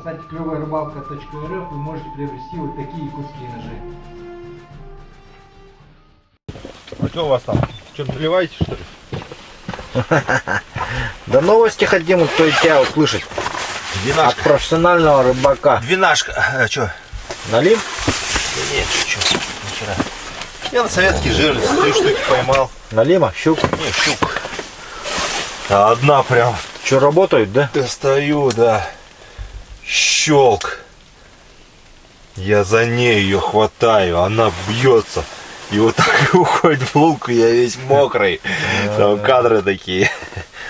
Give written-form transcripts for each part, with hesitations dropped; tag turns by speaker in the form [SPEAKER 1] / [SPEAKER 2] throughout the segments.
[SPEAKER 1] сайте клёвая-рыбалка.рф вы можете приобрести вот такие куски ножи.
[SPEAKER 2] А что у вас там? Что-то наливаете, что ли?
[SPEAKER 3] Да новости хотим, кто и тебя услышать. От профессионального рыбака.
[SPEAKER 2] Винашка. А что?
[SPEAKER 3] Налим?
[SPEAKER 2] Да нет, что? Нихера. Я на советский жерлиц 3 штуки поймал.
[SPEAKER 3] Налима? Щук?
[SPEAKER 2] Не, щук. А одна прям.
[SPEAKER 3] Что, работают, да?
[SPEAKER 2] Достаю, да. Щелк. Я за ней ее хватаю, она бьется. И вот так уходит в лунку, я весь мокрый. Там кадры такие.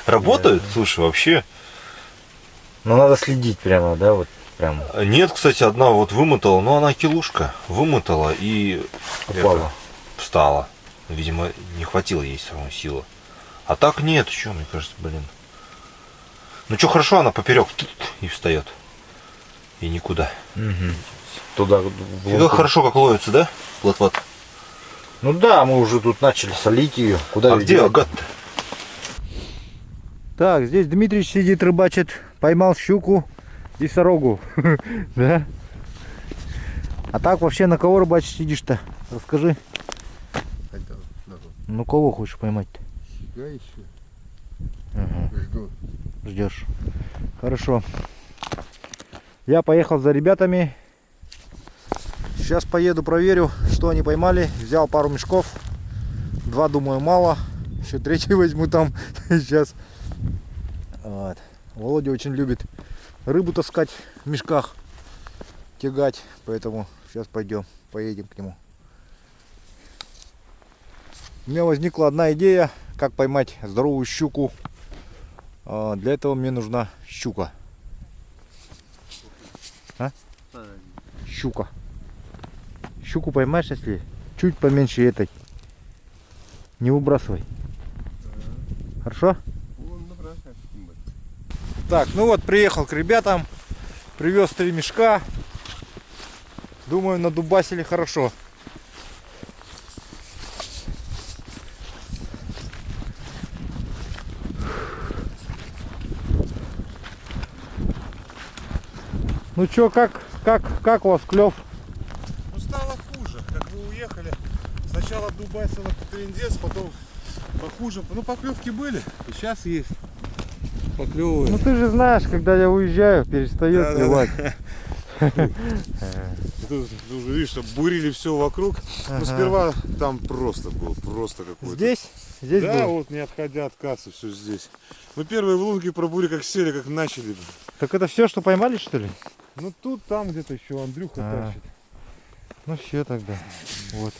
[SPEAKER 2] Работают? Слушай, вообще.
[SPEAKER 3] Ну надо следить прямо, да, вот прям.
[SPEAKER 2] Нет, кстати, одна вот вымотала, но она килушка. Вымотала и
[SPEAKER 3] Упала.
[SPEAKER 2] Встала. Видимо, не хватило ей все равно силы. А так нет, что, мне кажется, блин. Ну что, хорошо, она поперек и встает. И никуда.
[SPEAKER 3] Угу. Туда.
[SPEAKER 2] Фига хорошо как ловится, да? Плот-плот.
[SPEAKER 3] Ну да, мы уже тут начали солить ее. Куда
[SPEAKER 2] А где агат?
[SPEAKER 1] Так, здесь Дмитрий сидит, рыбачит, поймал щуку и сорогу. Да? А так вообще на кого рыбачить сидишь-то? Расскажи. Ну кого хочешь поймать-то?
[SPEAKER 4] Себя еще.
[SPEAKER 1] Ага.
[SPEAKER 4] Жду.
[SPEAKER 1] Ждешь. Хорошо. Я поехал за ребятами. Сейчас поеду, проверю, что они поймали. Взял пару мешков. 2, думаю, мало. Еще 3 возьму там. Сейчас. Вот. Володя очень любит рыбу таскать в мешках, тягать. Поэтому сейчас поедем к нему. У меня возникла одна идея, как поймать здоровую щуку. Для этого мне нужна щука. А? Щука. Щуку поймаешь, если чуть поменьше этой. Не выбрасывай. Хорошо? Так, ну вот приехал к ребятам. Привез 3 мешка. Думаю, надубасили хорошо. Ну чё, как у вас клёв?
[SPEAKER 4] Ну стало хуже, как вы уехали. Сначала дубасило трындец, потом похуже. Ну поклевки были, и сейчас есть. Поклевывает.
[SPEAKER 1] Ну ты же знаешь, когда я уезжаю, перестает клевать.
[SPEAKER 4] Ты уже видишь, что бурили все вокруг. Но сперва там просто был, просто какой-то.
[SPEAKER 1] Здесь? Здесь
[SPEAKER 4] Да,
[SPEAKER 1] был?
[SPEAKER 4] вот не отходя от кассы, все здесь. Мы первые в лунки пробули, как сели, как начали.
[SPEAKER 1] Так это все, что поймали, что ли?
[SPEAKER 4] Ну тут, там где-то еще Андрюха тащит.
[SPEAKER 1] Ну все тогда. Вот.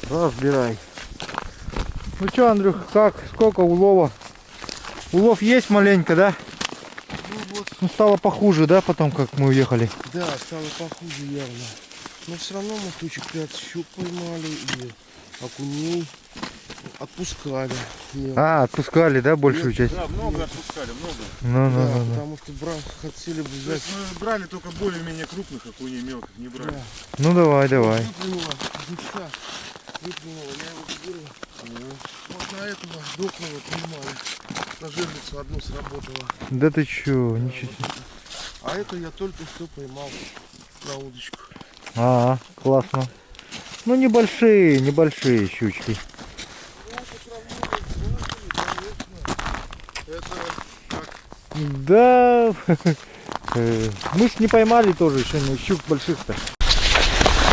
[SPEAKER 1] Разбирай. Ну что, Андрюх, как? Сколько улова? Улов есть маленько, да?
[SPEAKER 4] Ну вот.
[SPEAKER 1] Ну стало похуже, да, потом как мы уехали?
[SPEAKER 4] Да, стало похуже явно. Но все равно мы штучек 5 щук поймали и окуней отпускали.
[SPEAKER 1] Отпускали, да, большую часть?
[SPEAKER 4] Да, много отпускали, много.
[SPEAKER 1] Ну.
[SPEAKER 4] Потому что хотели бы взять. Мы брали только более-менее крупных окуней, мелких не брали. Да.
[SPEAKER 1] Ну давай.
[SPEAKER 4] Выплюнула, жучка. Выплюнула, я его заберу. Вот на этого дохлого поймали. На жерлицу одну сработала.
[SPEAKER 1] Да ты чё, ничего себе.
[SPEAKER 4] А это я только что поймал на удочку.
[SPEAKER 1] Классно. Ну небольшие щучки. Да, мы ж не поймали тоже еще, но щук больших-то.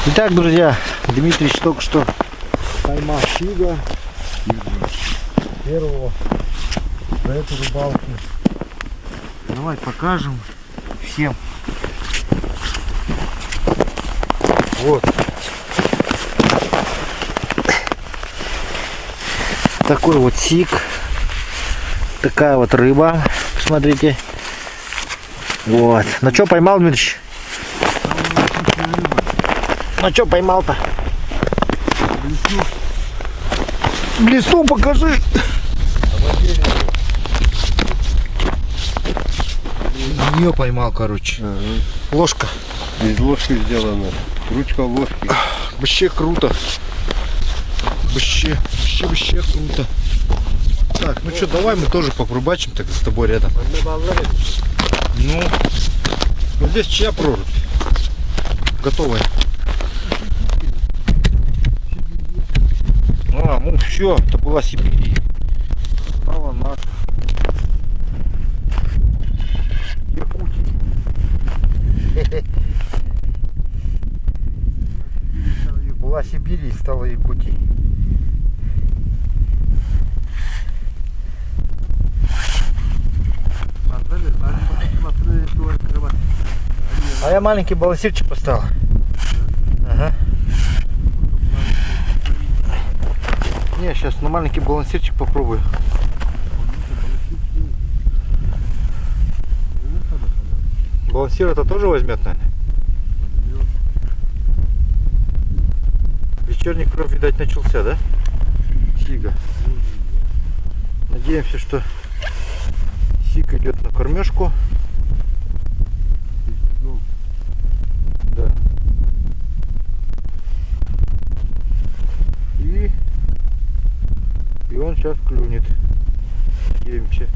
[SPEAKER 1] Итак, друзья, Дмитрий только что поймал щука первого за эту рыбалку. Давай покажем всем. Вот. Такой вот сик. Такая вот рыба. Посмотрите. Вот. На что поймал, Дмитрич? На что поймал-то? Блесну покажи. Ее поймал, короче. Ложка.
[SPEAKER 4] Из ложки сделана. Ручка ложки.
[SPEAKER 1] Вообще круто. Вообще круто. Так, ну что, давай мы тоже попрубачим так с тобой рядом. Ну, вот здесь чья прорубь? Готовая. А, ну все, это была Сибирь. Стала наша. Якутия. Была Сибирь и стала Якутией. А я маленький балансирчик поставил. Ага. Не, сейчас на маленький балансирчик попробую. Балансир это тоже возьмет, наверное? Вечерний клев, видать, начался, да? Сига. Надеемся, что сиг идет на кормежку. Да. И он сейчас клюнет. Надеемся.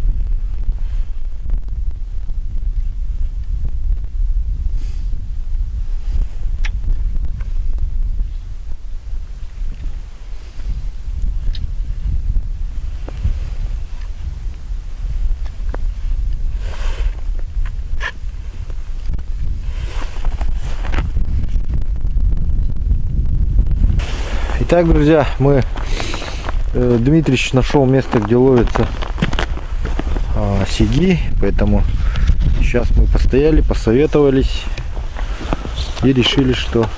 [SPEAKER 1] Итак, друзья, Дмитрич нашел место, где ловятся сиги, поэтому сейчас мы постояли, посоветовались и решили, что...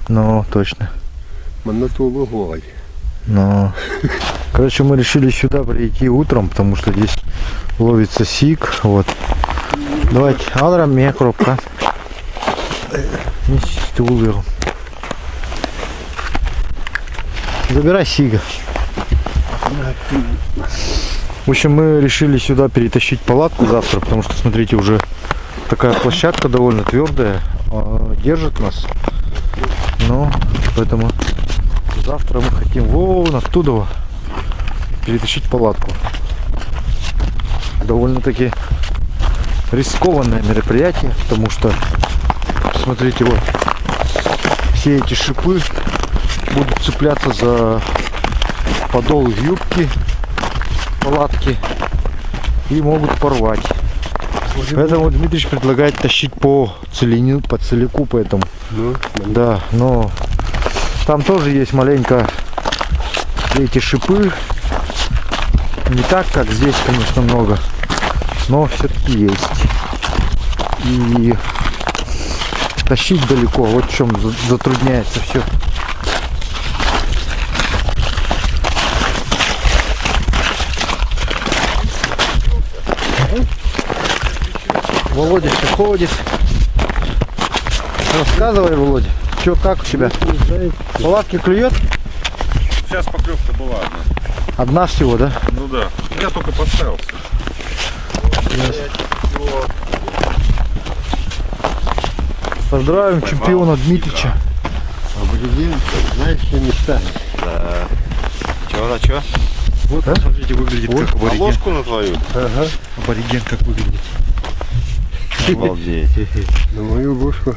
[SPEAKER 1] Ну, точно. Но, короче, мы решили сюда прийти утром, потому что здесь ловится сиг. Вот. Давайте, Алра, мне коробка. Забирай сига. В общем, мы решили сюда перетащить палатку завтра, потому что, смотрите, уже такая площадка довольно твердая, держит нас. Ну, поэтому завтра мы хотим вон оттуда перетащить палатку. Довольно-таки рискованное мероприятие, потому что, смотрите, вот все эти шипы будут цепляться за подол юбки палатки и могут порвать. Поэтому Дмитрий предлагает тащить по целику, поэтому. Да, но там тоже есть маленько эти шипы. Не так, как здесь, конечно, много, но все-таки есть. И тащить далеко, вот в чем затрудняется все. Володя все ходит. Рассказывай, Володя, что, как у тебя? Палатки клюет?
[SPEAKER 4] Сейчас поклевка была одна.
[SPEAKER 1] Одна всего, да?
[SPEAKER 4] Ну да. Я только поставился.
[SPEAKER 1] Поздравим чемпиона Дмитрича.
[SPEAKER 3] Знаешь, что места.
[SPEAKER 2] Да. Чё?
[SPEAKER 1] Вот, смотрите, выглядит
[SPEAKER 2] Вот,
[SPEAKER 1] как абориген.
[SPEAKER 2] ложку на твою?
[SPEAKER 3] Ага.
[SPEAKER 1] Абориген как выглядит.
[SPEAKER 2] Обалдеть.
[SPEAKER 3] На мою ложку.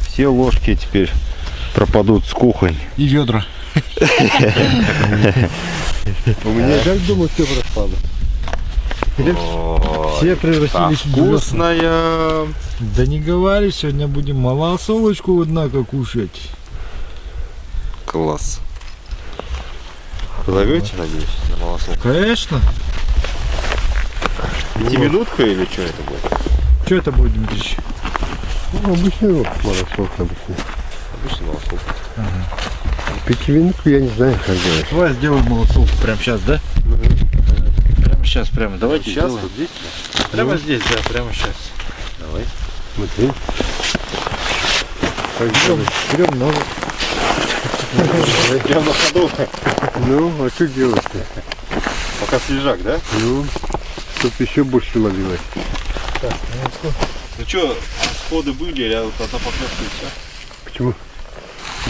[SPEAKER 2] Все ложки теперь пропадут с кухонь.
[SPEAKER 1] И ведра.
[SPEAKER 3] У меня так думаю, все пропало.
[SPEAKER 1] Все превратились в звёзд.
[SPEAKER 2] Вкусная.
[SPEAKER 1] Да не говори, сегодня будем малосолочку, однако, кушать.
[SPEAKER 2] Класс. Зовете, надеюсь, на малосолку?
[SPEAKER 1] Конечно.
[SPEAKER 2] 5-минутка или что это будет?
[SPEAKER 1] Что это будет, Дмитрич?
[SPEAKER 3] Ну, обычный малосолка, обычный.
[SPEAKER 2] Обычно малосолка.
[SPEAKER 3] Пятивинку я не знаю, как делать.
[SPEAKER 1] Давай сделаем малосолку прямо сейчас, да? Прямо сейчас, прямо. Давайте
[SPEAKER 2] Сейчас
[SPEAKER 1] сделаем.
[SPEAKER 2] вот здесь?
[SPEAKER 1] Прямо здесь, да, прямо сейчас.
[SPEAKER 2] Давай.
[SPEAKER 3] Смотри.
[SPEAKER 1] Берем ножик.
[SPEAKER 2] Прям на ходу.
[SPEAKER 3] Ну, а что делать-то?
[SPEAKER 2] Пока свежак, да?
[SPEAKER 3] Ну, чтоб еще больше ловилось.
[SPEAKER 1] Так, минутку.
[SPEAKER 2] Ну что, сходы были или вот одна поклевка и все?
[SPEAKER 5] Почему?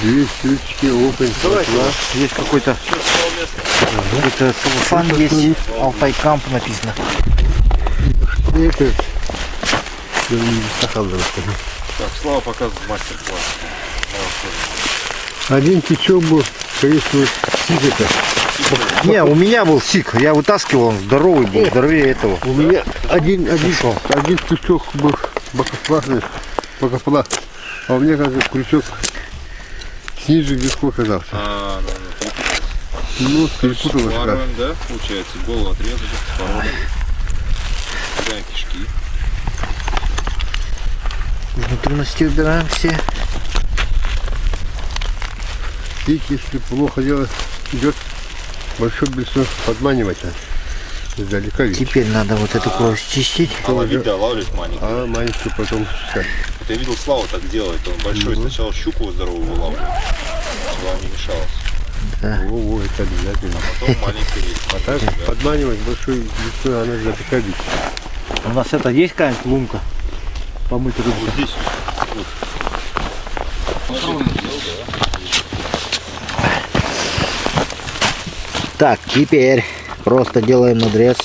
[SPEAKER 5] 2 штучки, окунь.
[SPEAKER 1] Давайте, у вас есть какой-то целлофан есть, Алтай Камп написано.
[SPEAKER 5] Это...
[SPEAKER 2] Так, Слава показывает мастер-класс.
[SPEAKER 5] Один течок был, конечно, сик-то.
[SPEAKER 1] Не, у меня был сик, я вытаскивал, он здоровый был, здоровее этого.
[SPEAKER 5] У меня один крючок был бокопластный, а у меня, кажется, крючок ниже вверху оказался. Ну, перепуталось.
[SPEAKER 2] Воруем, да, получается, голову отрезали, породом. Убираем кишки.
[SPEAKER 1] Внутренности убираем все.
[SPEAKER 5] Сик, если плохо дело идет, большой блесок подманивать издалека видишь.
[SPEAKER 1] Теперь надо вот эту кровь чистить.
[SPEAKER 2] А ловить, да, ловит маленький.
[SPEAKER 5] А маленький потом сейчас.
[SPEAKER 2] Вот я видел, Слава так делает, он большой сначала щуку здоровую вылавливает, чтобы она не мешалась.
[SPEAKER 5] Во, это обязательно.
[SPEAKER 2] Потом маленький рейс.
[SPEAKER 5] А так подманивать большой блесок, она издалека видит.
[SPEAKER 1] У нас это есть какая-нибудь лунка? Помыть рыбу.
[SPEAKER 2] Вот здесь. Вот.
[SPEAKER 1] Так, теперь просто делаем надрез.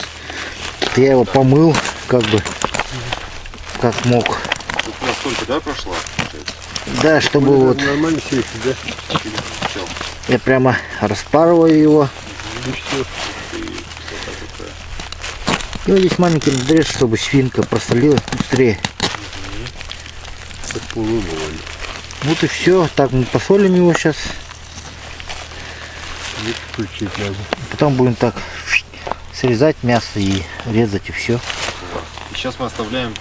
[SPEAKER 1] Я его помыл, как бы, как мог.
[SPEAKER 2] Тут у нас только, да, прошла?
[SPEAKER 1] Да, чтобы вот
[SPEAKER 5] Нормально сидит, да?
[SPEAKER 1] я прямо распарываю его. И вот здесь маленький надрез, чтобы свинка просолила быстрее. Вот и все. Так, мы посолим его сейчас.
[SPEAKER 5] Включить надо.
[SPEAKER 1] Потом будем так срезать мясо и резать, и все.
[SPEAKER 2] И сейчас мы оставляем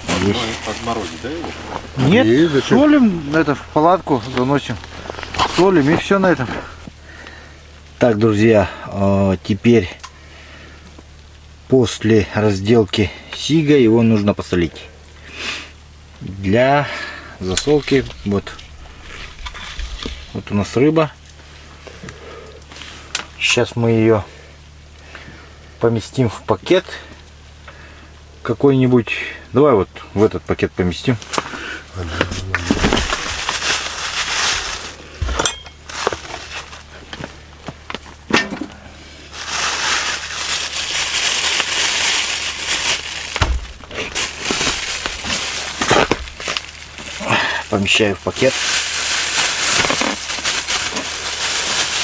[SPEAKER 2] подморозить, да, его?
[SPEAKER 1] Нет,
[SPEAKER 5] Есть, зачем?
[SPEAKER 1] солим это в палатку, заносим. Солим и все на этом. Так, друзья, теперь после разделки сига его нужно посолить. Для засолки вот у нас рыба. Сейчас мы ее поместим в пакет какой-нибудь. Давай вот в этот пакет поместим. Помещаю в пакет.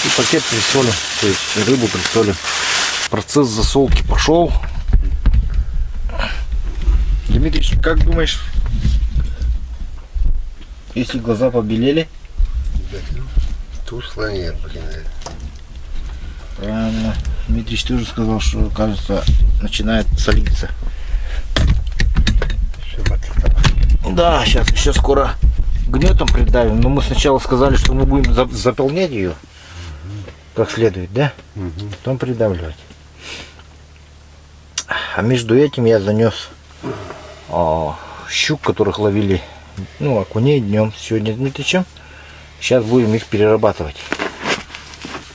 [SPEAKER 1] И пакет присолим, то есть рыбу присолим. Процесс засолки пошел. Дмитрий, как думаешь, если глаза побелели?
[SPEAKER 5] Тусло нет, блин.
[SPEAKER 1] Правильно. Дмитрий тоже сказал, что, кажется, начинает солиться. Да, сейчас еще скоро гнетом придавим, но мы сначала сказали, что мы будем заполнять ее как следует, да? Потом придавливать. А между этим я занес щук, которых ловили, ну, окуней днем сегодня с Дмитричем. Сейчас будем их перерабатывать.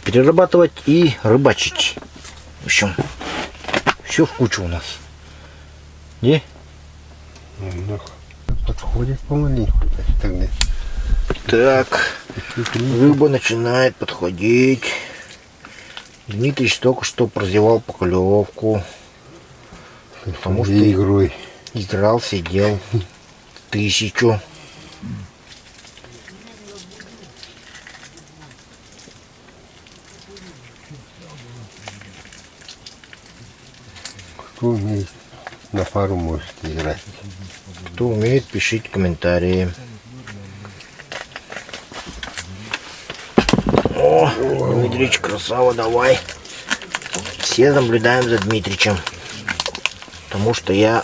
[SPEAKER 1] Перерабатывать и рыбачить. В общем, все в кучу у нас. Не?
[SPEAKER 5] Подходит помаленьку.
[SPEAKER 1] Так, рыба начинает подходить. Дмитрич только что прозевал поклевку. Потому что
[SPEAKER 5] игрой
[SPEAKER 1] играл, сидел 1000.
[SPEAKER 5] Кто умеет на пару может играть.
[SPEAKER 1] Кто умеет, пишите комментарии. О, Дмитрич, красава, давай. Все наблюдаем за Дмитричем. Потому что я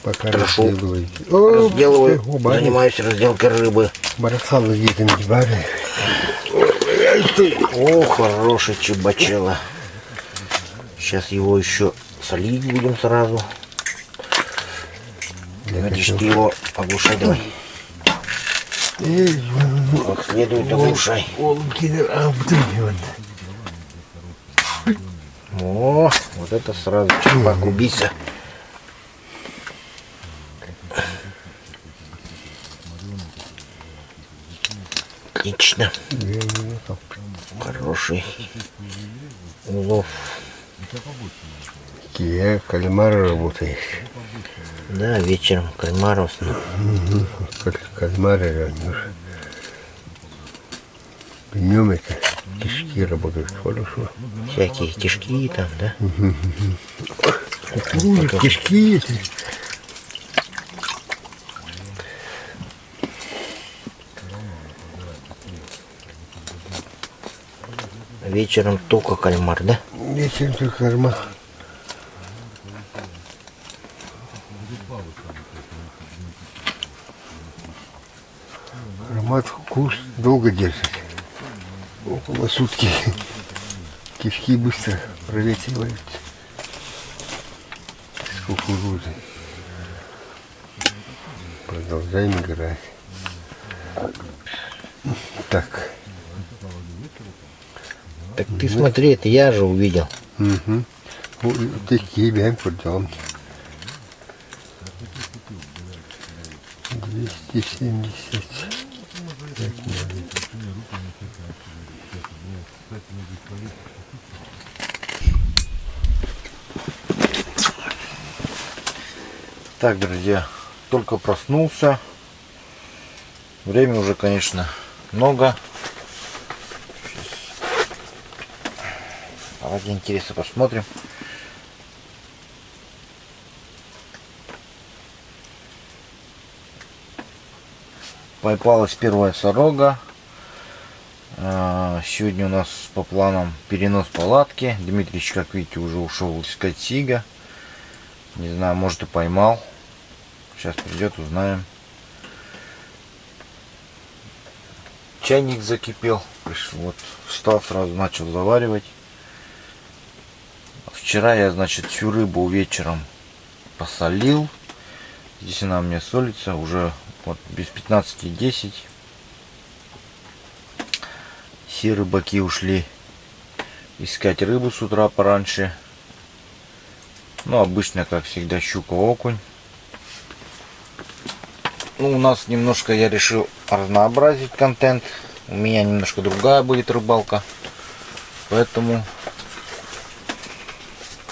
[SPEAKER 5] Пока
[SPEAKER 1] хорошо
[SPEAKER 5] разделываю.
[SPEAKER 1] разделываю, занимаюсь разделкой рыбы.
[SPEAKER 5] Барахало где-то не бары.
[SPEAKER 1] О, хороший чебачело. Сейчас его еще солить будем сразу. Дмитрич, ты его оглушай давай. Как следует оглушай. О, вот это сразу черпак убийца.
[SPEAKER 3] Отлично. Хороший улов.
[SPEAKER 5] Я кальмары работаешь.
[SPEAKER 3] Да, вечером кальмаров.
[SPEAKER 5] Кальмары ранишь. Днем это кишки работают хорошо.
[SPEAKER 3] Всякие кишки там, да?
[SPEAKER 5] Кишки эти.
[SPEAKER 3] Вечером только кальмар, да?
[SPEAKER 5] Вечером только кальмар. Аромат, вкус долго держит. Около сутки. Кишки быстро проветриваются. С кукурузой. Продолжаем играть. Так.
[SPEAKER 3] Так ты смотри, это я же увидел.
[SPEAKER 5] Угу. Такие бьем пойдем. 270.
[SPEAKER 1] Так, друзья, только проснулся. Время уже, конечно, много. Ради интереса посмотрим. Попалась первая сорога. Сегодня у нас по планам перенос палатки. Дмитрич, как видите, уже ушел искать сига. Не знаю, может и поймал. Сейчас придет, узнаем. Чайник закипел. Вот, встал, сразу начал заваривать. Вчера я, значит, всю рыбу вечером посолил. Здесь она у меня солится уже вот без 15:10. Все рыбаки ушли искать рыбу с утра пораньше. Ну, обычно, как всегда, щука, окунь. Ну, у нас немножко я решил разнообразить контент. У меня немножко другая будет рыбалка. Поэтому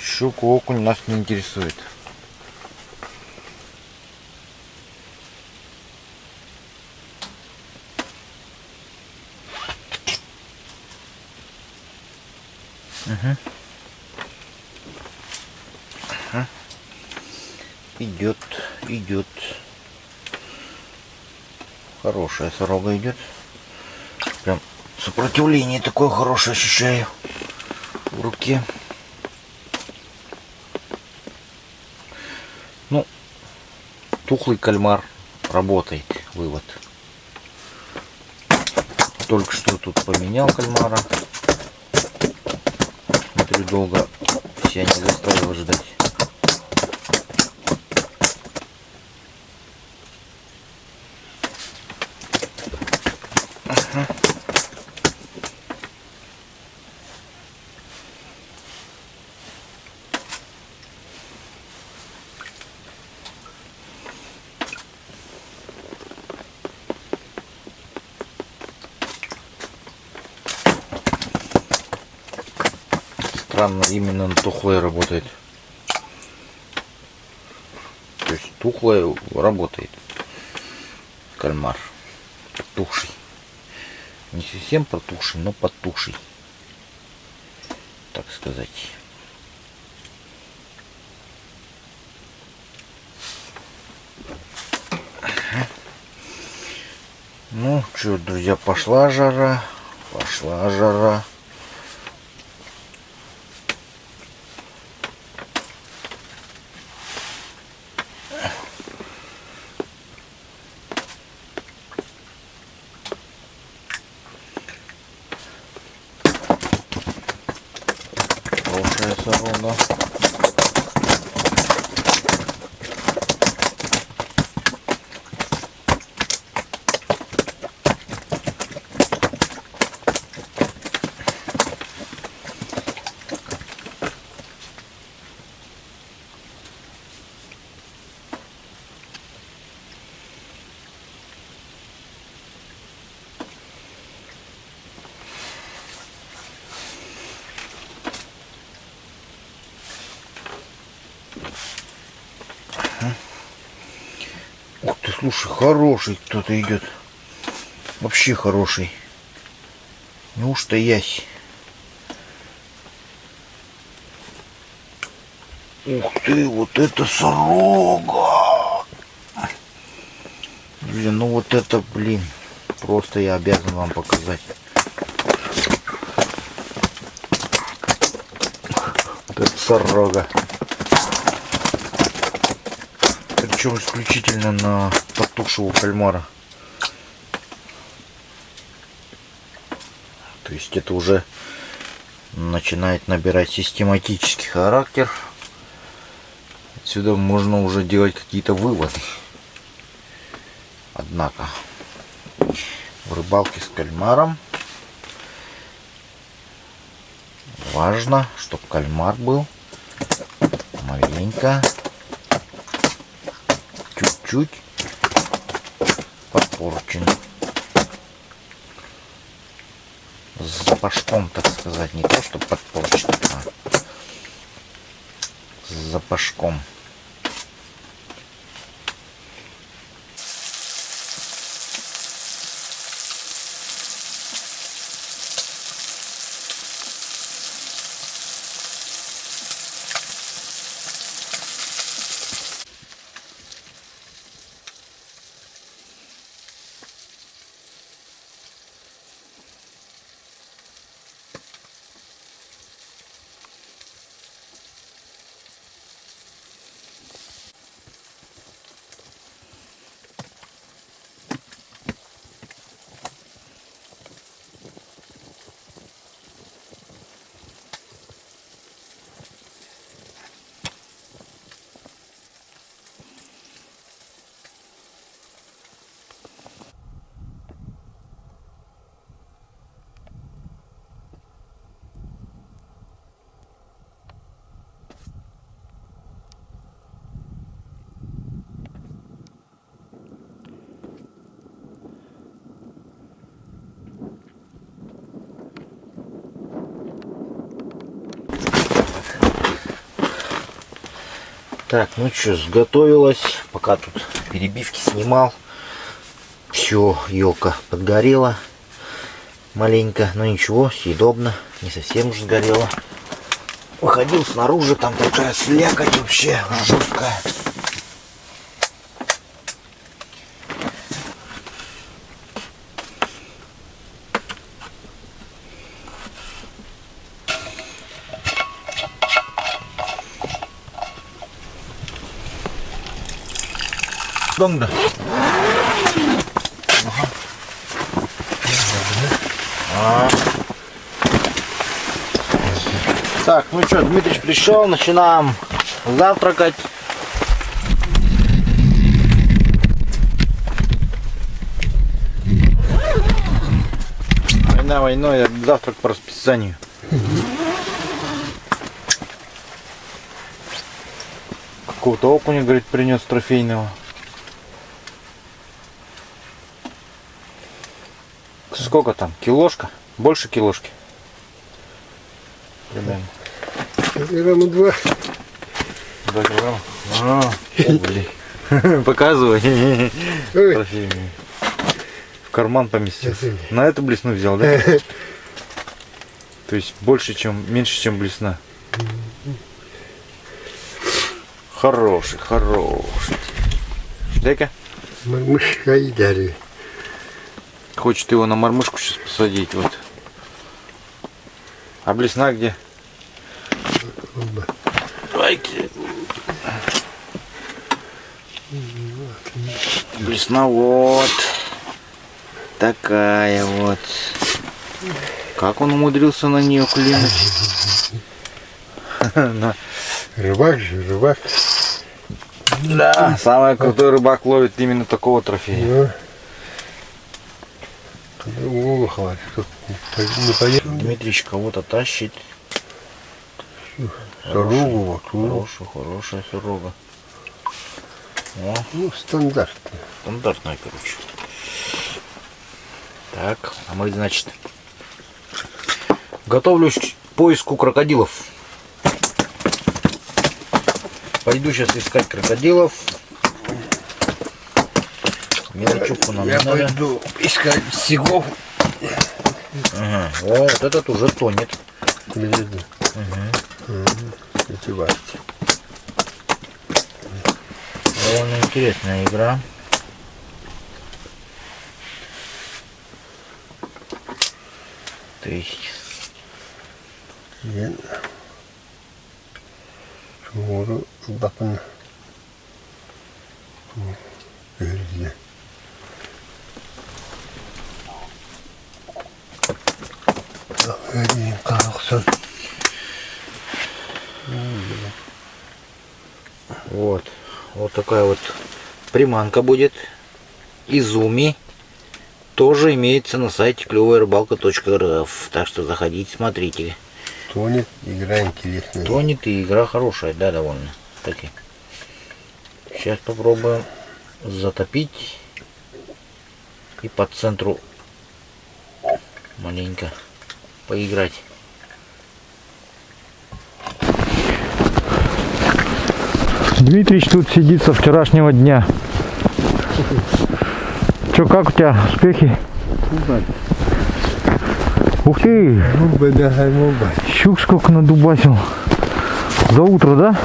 [SPEAKER 1] щуку, окунь нас не интересует. Идет, идет. Хорошая сорога идет. Прям сопротивление такое хорошее ощущаю в руке. Ну, тухлый кальмар работает, вывод. Только что тут поменял кальмара. Смотрю, долго себя не заставил ждать. Странно, именно на тухлой работает. То есть тухлая работает кальмар. Потухший. Не совсем протухший, но потухший. Так сказать. Ну что, друзья, пошла жара. Пошла жара. Хорошая сорога.
[SPEAKER 3] слушай, хороший кто-то идет. Вообще хороший. Неужто ясь? Ух ты, вот это сорога! Блин, ну вот это, блин, просто я обязан вам показать. Вот это сорога. Причем исключительно на потухшего кальмара. То есть это уже начинает набирать систематический характер. Отсюда можно уже делать какие-то выводы. Однако в рыбалке с кальмаром важно, чтобы кальмар был маленько, чуть-чуть попорчен. С запашком, так сказать, не то, что подпорчен, а с запашком. Так, ну что, сготовилась. Пока тут перебивки снимал. Все, елка подгорела маленько, но ничего, съедобно. Не совсем уже сгорела. Выходил снаружи, там такая слякоть вообще жесткая. Да. Так, ну что, Дмитрич пришел, начинаем завтракать. Война войной, а завтрак по расписанию. Какого-то окуня, говорит, принес трофейного. Сколько там? Килошка? Больше килошки? Примерно.
[SPEAKER 5] Килограмма 2.
[SPEAKER 3] 2 килограмма? Блин. Показывай. Трофейный. В карман поместился. На эту блесну взял, да? То есть больше, чем, меньше, чем блесна. Хороший, хороший. Дай-ка.
[SPEAKER 5] Мормышка и дали.
[SPEAKER 3] Хочет его на мормышку сейчас посадить, вот. А блесна где? Блесна вот такая вот. Как он умудрился на нее клюнуть?
[SPEAKER 5] Рыбак же, рыбак.
[SPEAKER 3] Да, самый крутой рыбак ловит именно такого трофея. Дмитрич кого-то тащит.
[SPEAKER 5] Сорогу,
[SPEAKER 3] Хорошая сорога.
[SPEAKER 5] ну, стандартная.
[SPEAKER 3] Стандартная, короче. Так, а мы, значит, готовлюсь к поиску крокодилов. Пойду сейчас искать крокодилов. Мелочевку нам
[SPEAKER 5] Я
[SPEAKER 3] не надо.
[SPEAKER 5] пойду искать стегов.
[SPEAKER 3] Ага. О, вот этот уже тонет.
[SPEAKER 5] Видно. Эти варки.
[SPEAKER 3] Довольно интересная игра. То есть
[SPEAKER 5] Шумуру бакын. Görüldü. Öyle kalksın.
[SPEAKER 3] вот. Вот такая вот приманка будет. Изуми. Тоже имеется на сайте клевая-рыбалка.рф. Так что заходите, смотрите.
[SPEAKER 5] Тонет, игра интересная.
[SPEAKER 3] Тонет и игра хорошая, да, довольно таки. Сейчас попробуем затопить и по центру маленько поиграть.
[SPEAKER 1] Дмитрич тут сидит со вчерашнего дня. Че, как у тебя успехи? Ух ты! Щук сколько надубасил. За утро, да?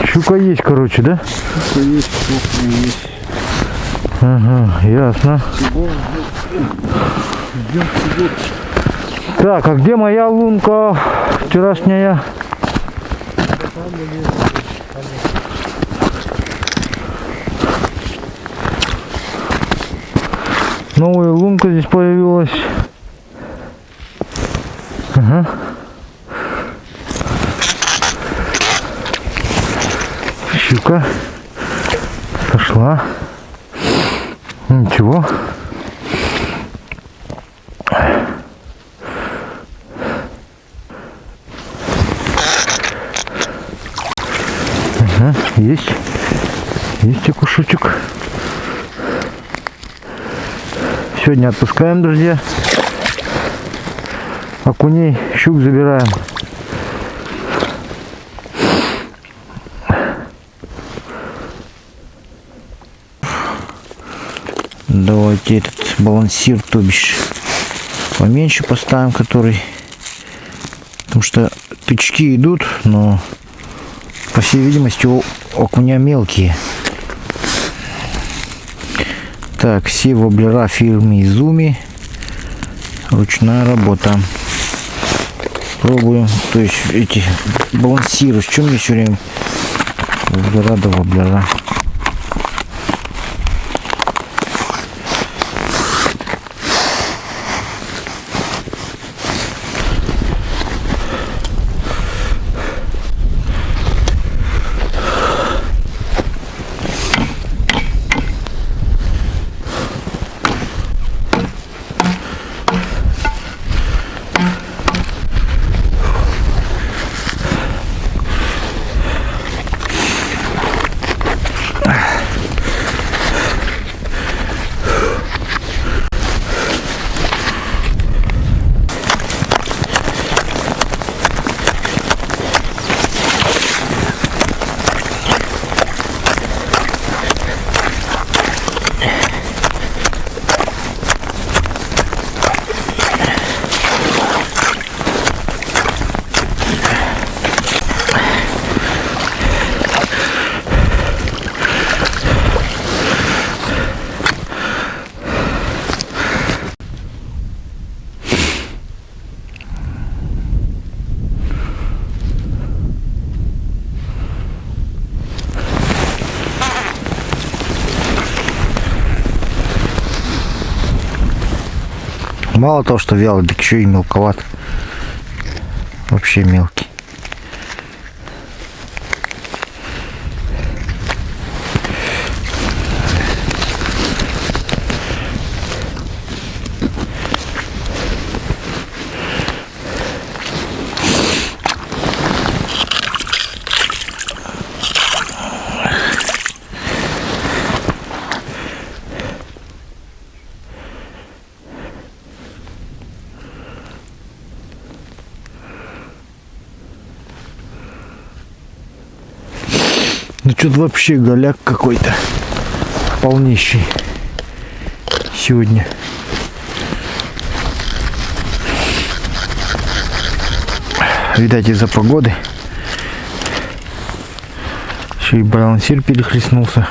[SPEAKER 1] Щука есть, короче, да?
[SPEAKER 5] Есть, есть.
[SPEAKER 1] Ага, ясно. Так, а где моя лунка вчерашняя? Новая лунка здесь появилась. Ага. Щука сошла. Ничего. Ага, есть окушочек. Сегодня отпускаем, друзья. Окуней, щук забираем. Давайте этот балансир, то бишь, поменьше поставим, который, потому что тычки идут, но по всей видимости у окуня мелкие. Так, все воблера фирмы Изуми, ручная работа. Пробуем, то есть эти балансиры, с чем мне все время воблера да воблера. Мало того, что вялый, так еще и мелковат. Вообще мелкий. Ну что-то вообще голяк какой-то. полнейший сегодня. Видать, из-за погоды. Еще и балансир перехлестнулся.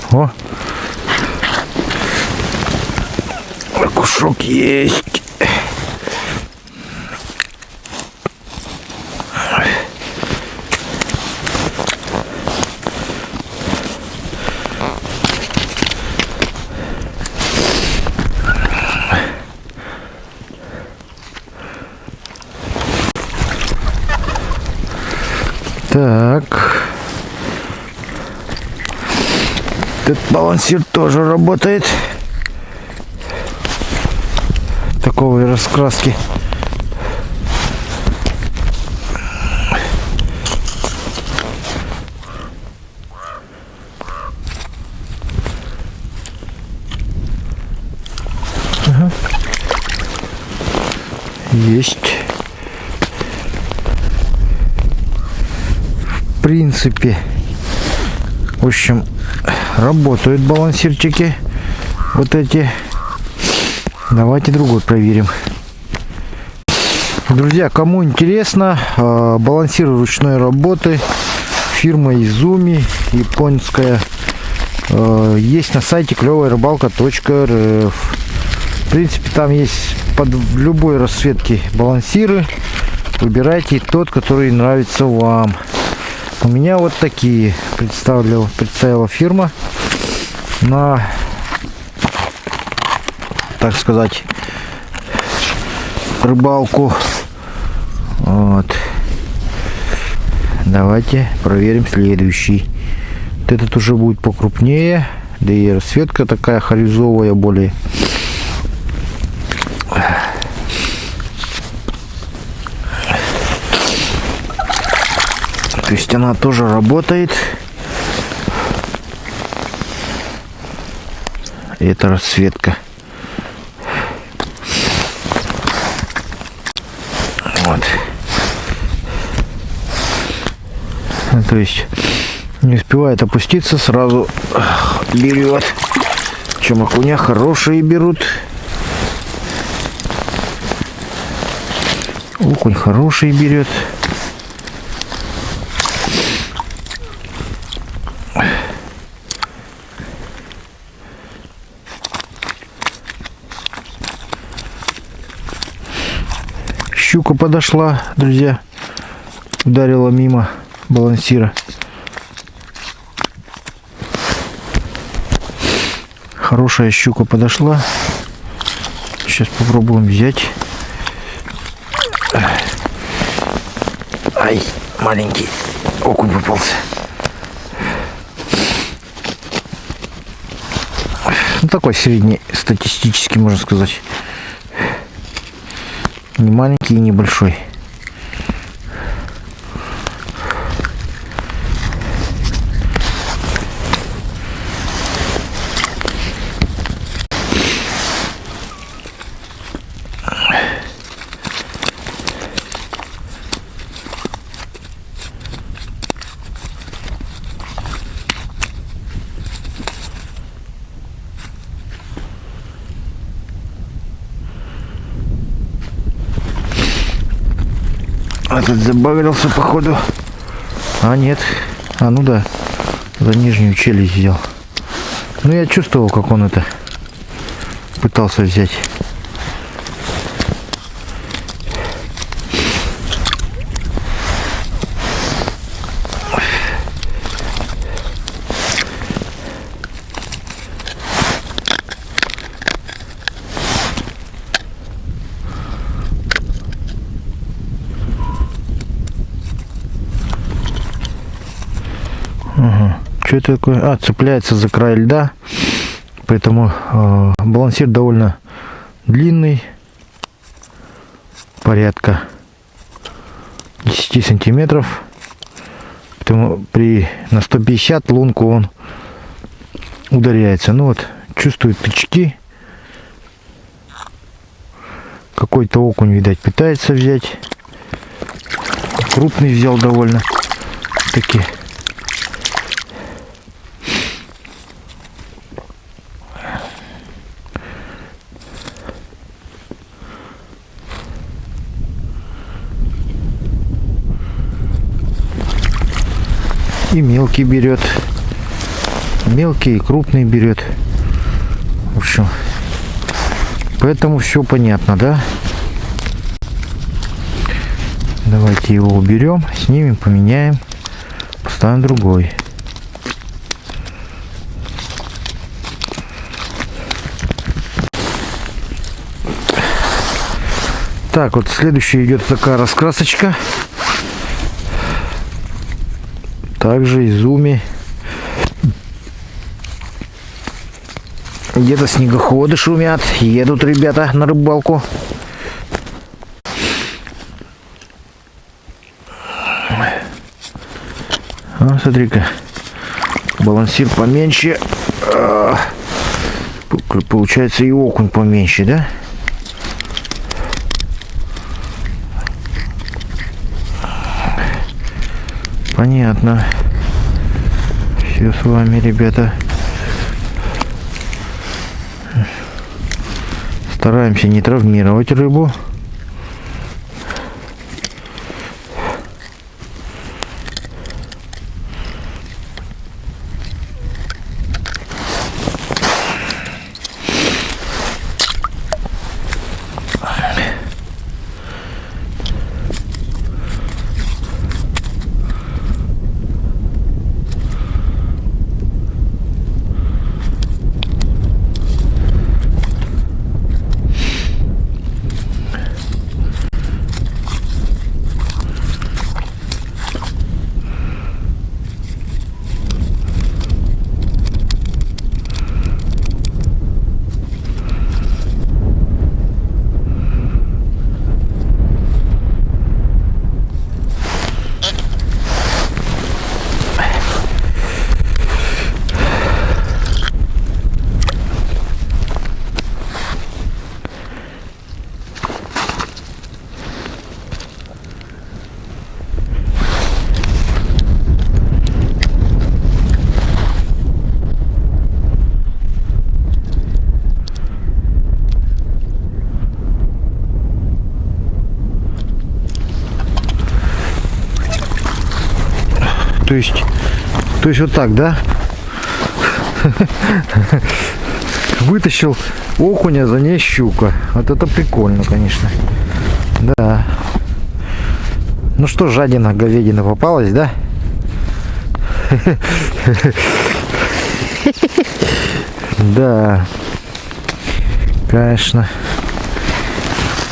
[SPEAKER 1] О, окушок есть. Так. Этот балансир тоже работает. Такого раскраски. Ага. Есть. В принципе, в общем, работают балансирчики вот эти. Давайте другой проверим. Друзья, кому интересно, балансиры ручной работы фирма Izumi, японская, есть на сайте клёвая-рыбалка.рф. В принципе, там есть под любой расцветки балансиры. Выбирайте тот, который нравится вам. У меня вот такие представила фирма на, так сказать, рыбалку. Вот. Давайте проверим следующий. Вот этот уже будет покрупнее, да и расцветка такая харизовая более. То есть она тоже работает. Это расцветка. Вот. То есть не успевает опуститься, сразу берет. Чем окуня хорошие берут. Окунь хороший берет. Щука подошла, друзья, ударила мимо балансира. Хорошая щука подошла. Сейчас попробуем взять. Ай, маленький окунь попался. Ну, такой средний, статистический, можно сказать. Не маленький и не большой. Этот забагрился, походу. А нет. А ну да. За нижнюю челюсть взял. Ну я чувствовал, как он это пытался взять. Что это такое? А, цепляется за край льда. Поэтому балансир довольно длинный. Порядка 10 сантиметров. Поэтому на 150 лунку он ударяется. Ну вот, чувствует тычки. Какой-то окунь, видать, пытается взять. Крупный взял довольно таки. И мелкий берет. Мелкий и крупный берет. В общем, поэтому все понятно, да? Давайте его уберем, снимем, поменяем, поставим другой. Так, вот следующая идет такая раскрасочка. Также изуми. Где-то снегоходы шумят. Едут ребята на рыбалку. А, смотри-ка. Балансир поменьше. Получается и окунь поменьше, да? Понятно. Все с вами, ребята. Стараемся не травмировать рыбу. То есть вот так, да? Вытащил окуня, за ней щука. Вот это прикольно, конечно. Да. Ну что, жадина, говядина попалась, да? Да. Конечно.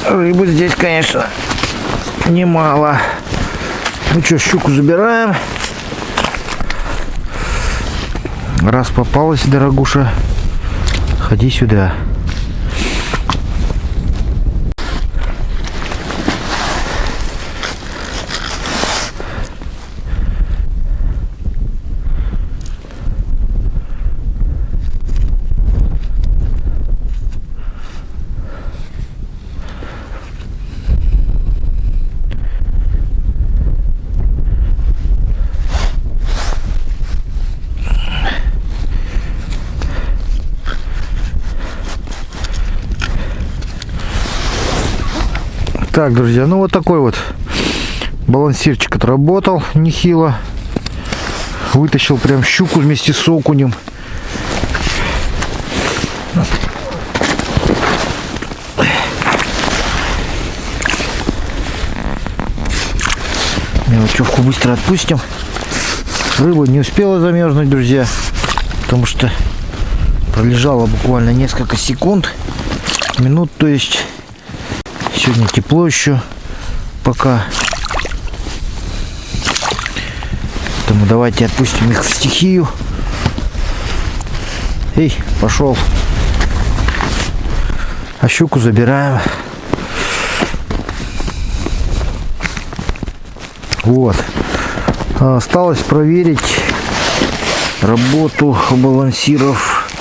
[SPEAKER 1] Рыбы здесь, конечно, немало. Ну что, щуку забираем. Раз попалась, дорогуша, ходи сюда. Так, друзья, ну вот такой вот балансирчик отработал нехило. Вытащил прям щуку вместе с окунем. Мелочевку быстро отпустим. Рыба не успела замерзнуть, друзья, потому что пролежала буквально несколько секунд, минут, то есть. Сегодня тепло еще пока. Поэтому давайте отпустим их в стихию. Эй, пошел. А щуку забираем. Вот. Осталось проверить работу балансиров.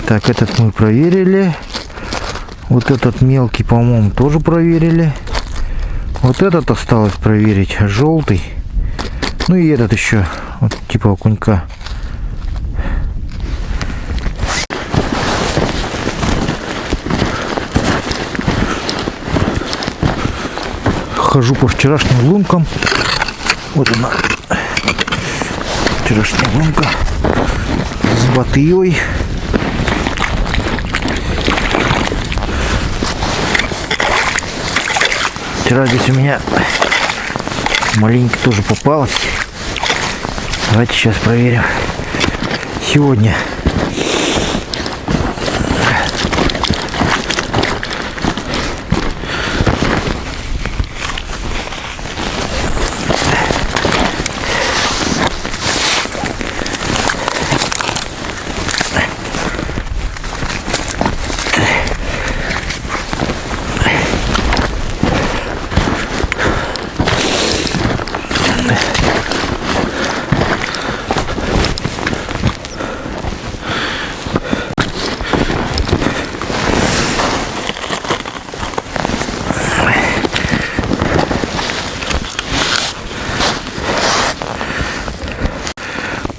[SPEAKER 1] Так, этот мы проверили. Вот этот мелкий, по-моему, тоже проверили. Вот этот осталось проверить. Желтый. Ну и этот еще. Вот типа окунька. Хожу по вчерашним лункам. Вот она. Вчерашняя лунка с батыей. Вчера здесь у меня маленько тоже попалась. Давайте сейчас проверим. Сегодня.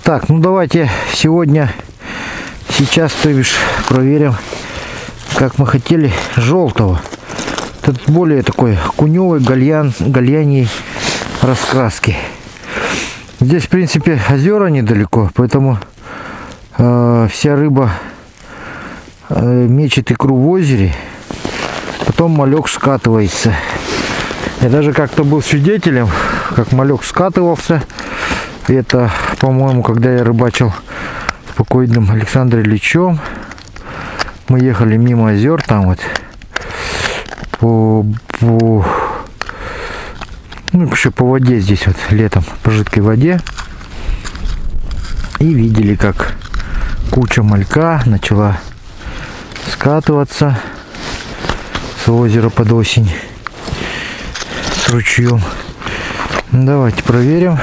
[SPEAKER 1] Так, ну давайте сейчас, то бишь, проверим, как мы хотели, желтого. Этот более такой куневый гальяний раскраски. Здесь, в принципе, озера недалеко, поэтому вся рыба мечет икру в озере, потом малек скатывается. Я даже как-то был свидетелем, как малек скатывался. Это, по-моему, когда я рыбачил с покойным Александром Ильичем. Мы ехали мимо озер, там вот еще по воде здесь вот летом, по жидкой воде. И видели, как куча малька начала скатываться с озера под осень с ручьем. Давайте проверим.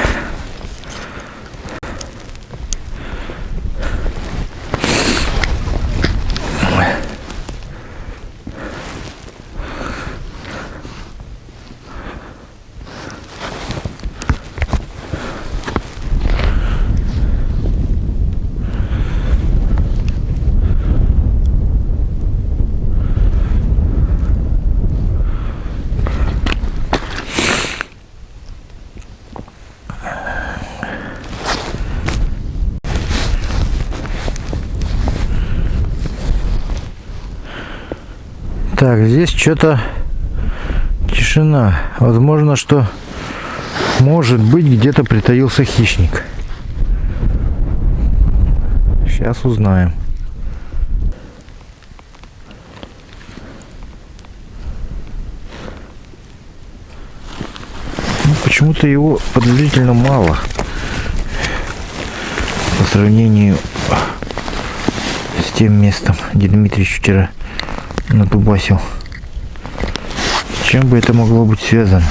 [SPEAKER 1] Так, здесь что-то тишина. Возможно, что может быть где-то притаился хищник. Сейчас узнаем. Ну, почему-то его подозрительно мало по сравнению с тем местом, где Дмитрий вчера надубасил. С чем бы это могло быть связано?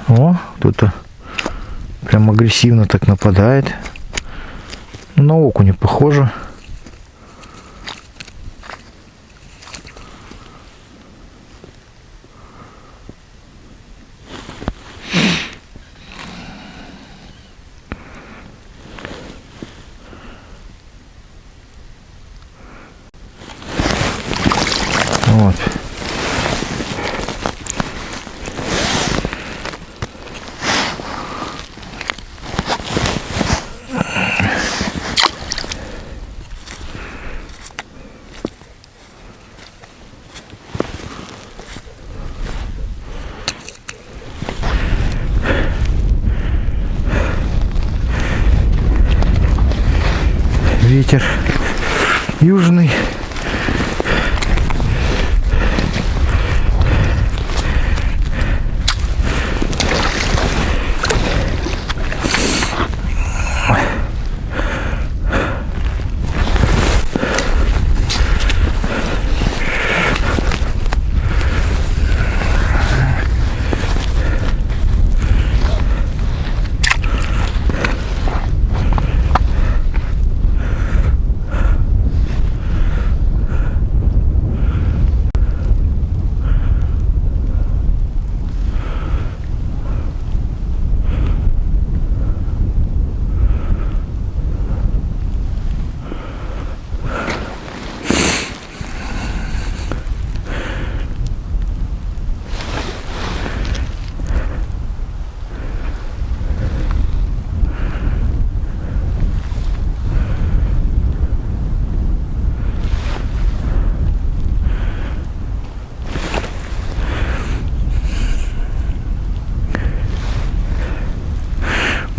[SPEAKER 1] О, кто-то прям агрессивно так нападает. На окуня похоже. Вот. Ветер южный.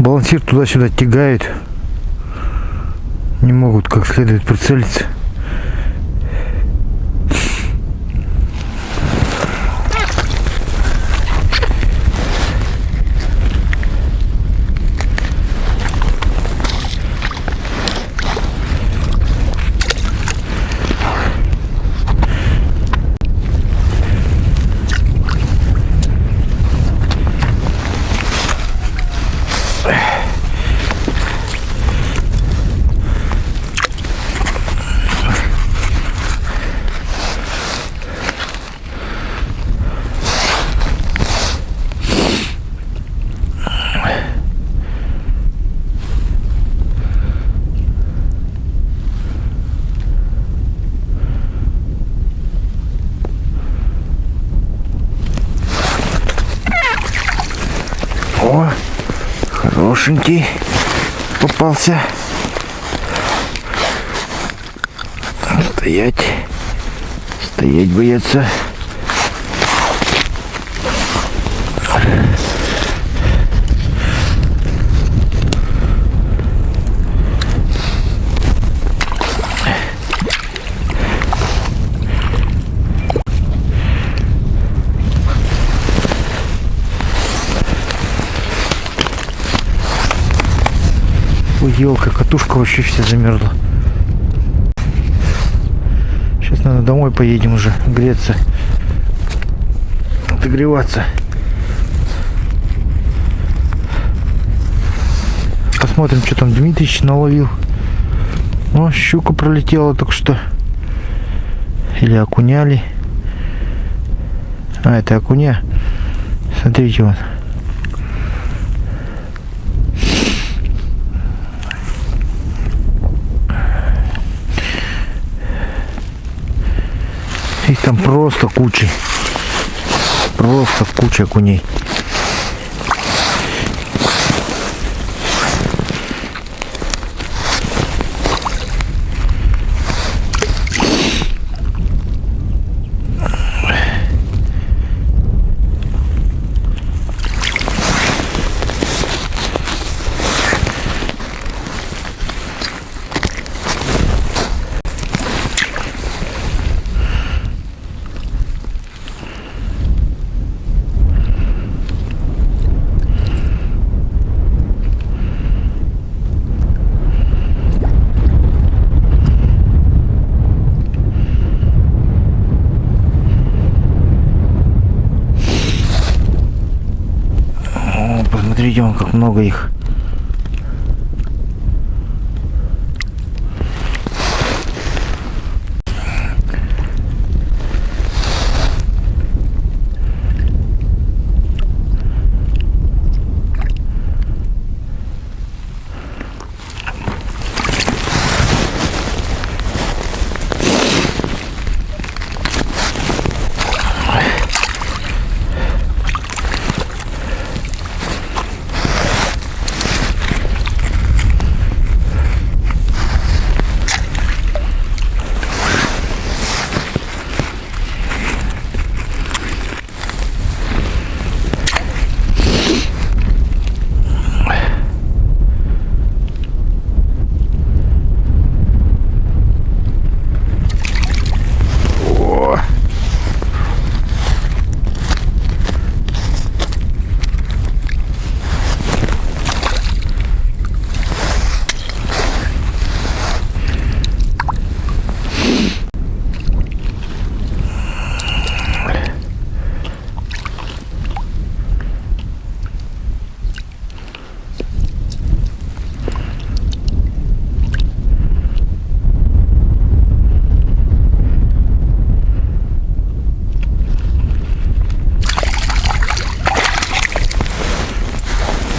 [SPEAKER 1] балансир туда-сюда тягает. Не могут как следует прицелиться. О, хорошенький попался. Стоять. Стоять бояться. Ой, елка, катушка вообще вся замерзла. Сейчас, наверное, домой поедем уже греться, отогреваться. Посмотрим, что там Дмитрич наловил. О, щука пролетела только что. Или окуняли. А, это окуня. Смотрите, вон. Их там просто куча. Просто куча окуней. Посмотрите, вон как много их.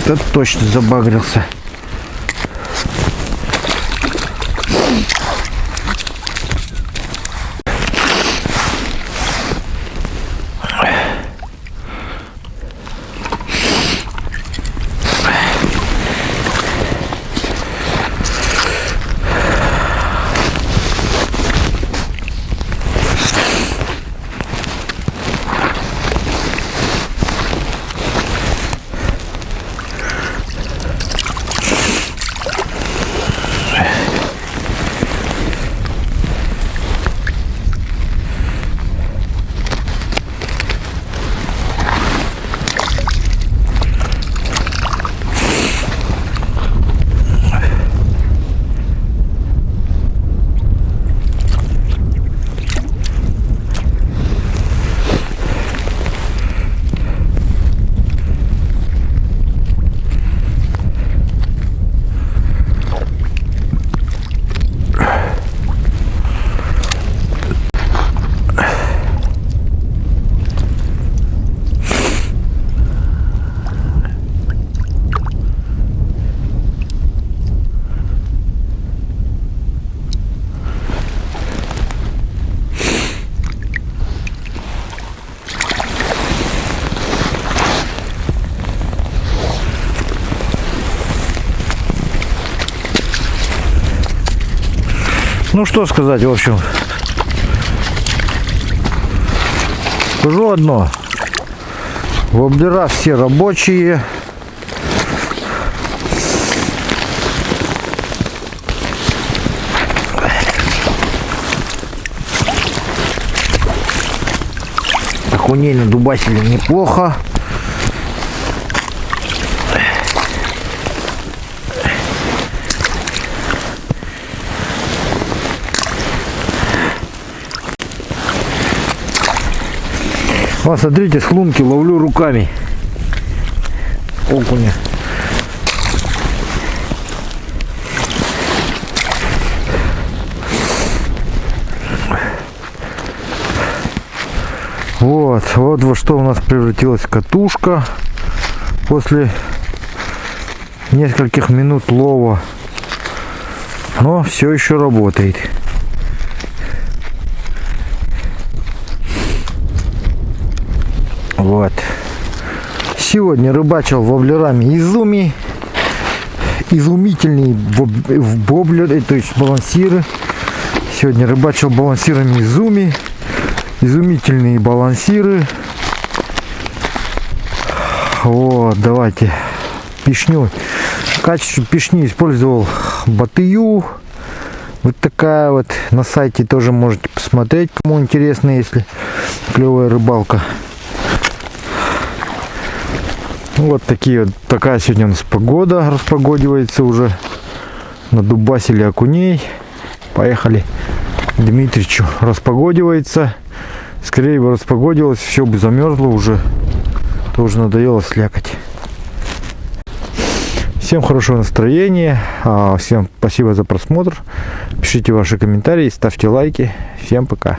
[SPEAKER 1] Тот точно забагрился. Ну что сказать, в общем. Скажу одно. Воблера все рабочие. Окуней надубасили неплохо. Вот, смотрите, с лунки ловлю руками окуня. Вот во что у нас превратилась катушка после нескольких минут лова, но все еще работает. Вот. Сегодня рыбачил воблерами изуми. Изумительные воблеры, то есть балансиры. Сегодня рыбачил балансирами изуми. Изумительные балансиры. Вот, давайте. Пишню. В качестве пишни использовал батыю. Вот такая вот. На сайте тоже можете посмотреть, кому интересно, если клевая рыбалка. Вот такая сегодня у нас погода, распогодивается уже. Надубасили окуней. Поехали к Дмитричу. Распогодивается. Скорее бы распогодилось, все бы замерзло уже. Тоже надоело слякоть. Всем хорошего настроения. Всем спасибо за просмотр. Пишите ваши комментарии, ставьте лайки. Всем пока.